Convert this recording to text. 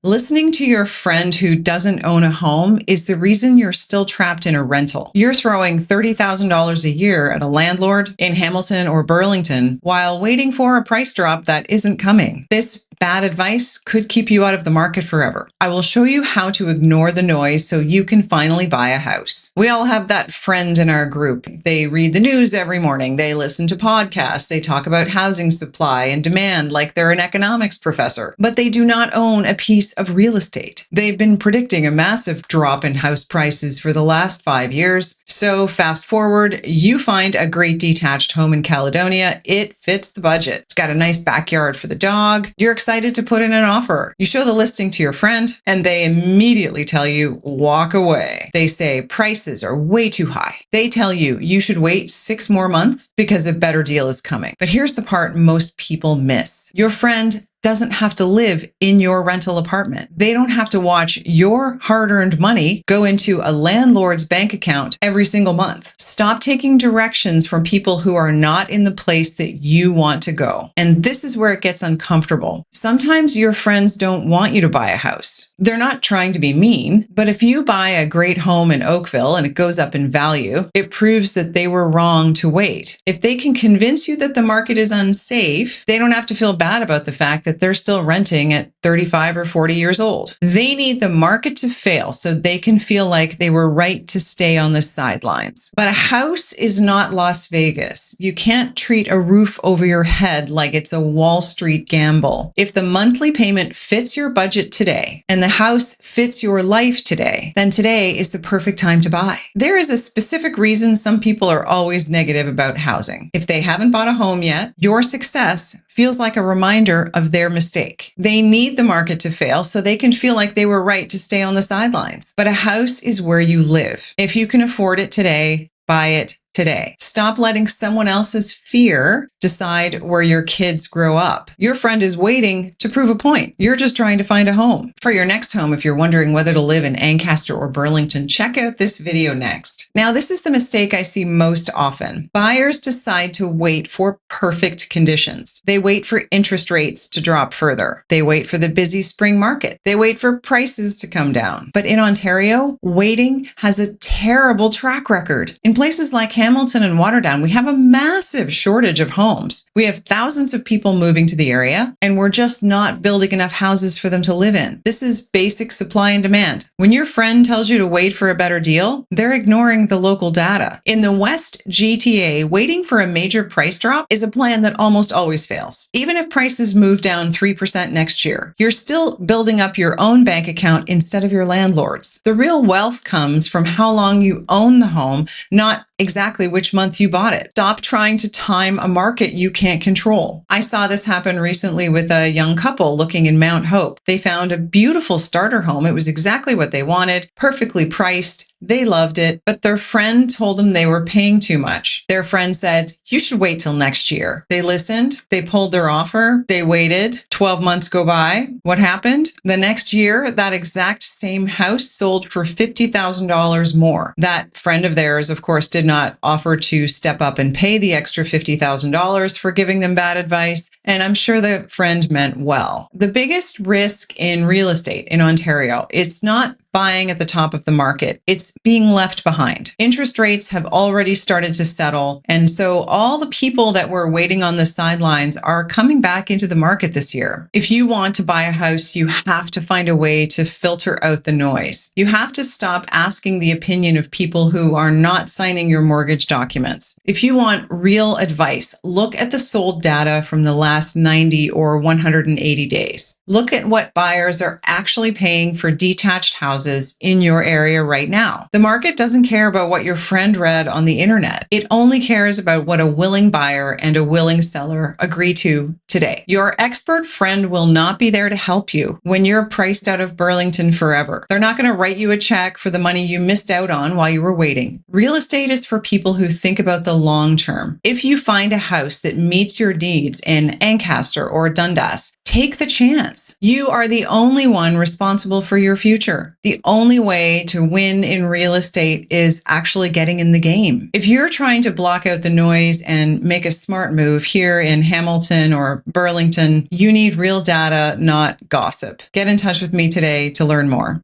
Listening to your friend who doesn't own a home is the reason you're still trapped in a rental. You're throwing $30,000 a year at a landlord in Hamilton or Burlington while waiting for a price drop that isn't coming. This bad advice could keep you out of the market forever. I will show you how to ignore the noise so you can finally buy a house. We all have that friend in our group. They read the news every morning. They listen to podcasts. They talk about housing supply and demand like they're an economics professor, but they do not own a piece of real estate. They've been predicting a massive drop in house prices for the last 5 years. So fast forward, you find a great detached home in Caledonia. It fits the budget. It's got a nice backyard for the dog. You're excited to put in an offer. You show the listing to your friend and they immediately tell you, walk away. They say prices are way too high. They tell you you should wait 6 more months because a better deal is coming. But here's the part most people miss. Your friend doesn't have to live in your rental apartment. They don't have to watch your hard-earned money go into a landlord's bank account every single month. Stop taking directions from people who are not in the place that you want to go. And this is where it gets uncomfortable. Sometimes your friends don't want you to buy a house. They're not trying to be mean, but if you buy a great home in Oakville and it goes up in value, it proves that they were wrong to wait. If they can convince you that the market is unsafe, they don't have to feel bad about the fact that they're still renting at 35 or 40 years old. They need the market to fail so they can feel like they were right to stay on the sidelines. But a house is not Las Vegas. You can't treat a roof over your head like it's a Wall Street gamble. If the monthly payment fits your budget today and the house fits your life today, then today is the perfect time to buy. There is a specific reason some people are always negative about housing. If they haven't bought a home yet, your success feels like a reminder of their mistake. They need the market to fail so they can feel like they were right to stay on the sidelines. But a house is where you live. If you can afford it today, buy it today. Stop letting someone else's fear decide where your kids grow up. Your friend is waiting to prove a point. You're just trying to find a home. For your next home, if you're wondering whether to live in Ancaster or Burlington, check out this video next. Now, this is the mistake I see most often. Buyers decide to wait for perfect conditions. They wait for interest rates to drop further. They wait for the busy spring market. They wait for prices to come down. But in Ontario, waiting has a terrible track record. In places like Hamilton and Waterdown, we have a massive shortage of homes. We have thousands of people moving to the area, and we're just not building enough houses for them to live in. This is basic supply and demand. When your friend tells you to wait for a better deal, they're ignoring the local data. In the West GTA, waiting for a major price drop is a plan that almost always fails. Even if prices move down 3% next year, you're still building up your own bank account instead of your landlord's. The real wealth comes from how long you own the home, not exactly which month you bought it. Stop trying to time a market you can't control. I saw this happen recently with a young couple looking in Mount Hope. They found a beautiful starter home. It was exactly what they wanted, perfectly priced. They loved it, but their friend told them they were paying too much. Their friend said, you should wait till next year. They listened. They pulled their offer. They waited. 12 months go by. What happened? The next year, that exact same house sold for $50,000 more. That friend of theirs, of course, did not offer to step up and pay the extra $50,000 for giving them bad advice. And I'm sure the friend meant well. The biggest risk in real estate in Ontario, it's not buying at the top of the market. It's being left behind. Interest rates have already started to settle. And so all the people that were waiting on the sidelines are coming back into the market this year. If you want to buy a house, you have to find a way to filter out the noise. You have to stop asking the opinion of people who are not signing your mortgage documents. If you want real advice, look at the sold data from the last 90 or 180 days. Look at what buyers are actually paying for detached houses in your area right now. The market doesn't care about what your friend read on the internet. It only cares about what a willing buyer and a willing seller agree to today. Your expert friend will not be there to help you when you're priced out of Burlington forever. They're not going to write you a check for the money you missed out on while you were waiting. Real estate is for people who think about the long term. If you find a house that meets your needs in Ancaster or Dundas, Take the chance. You are the only one responsible for your future. The only way to win in real estate is actually getting in the game. If you're trying to block out the noise and make a smart move here in Hamilton or Burlington, you need real data, not gossip. Get in touch with me today to learn more.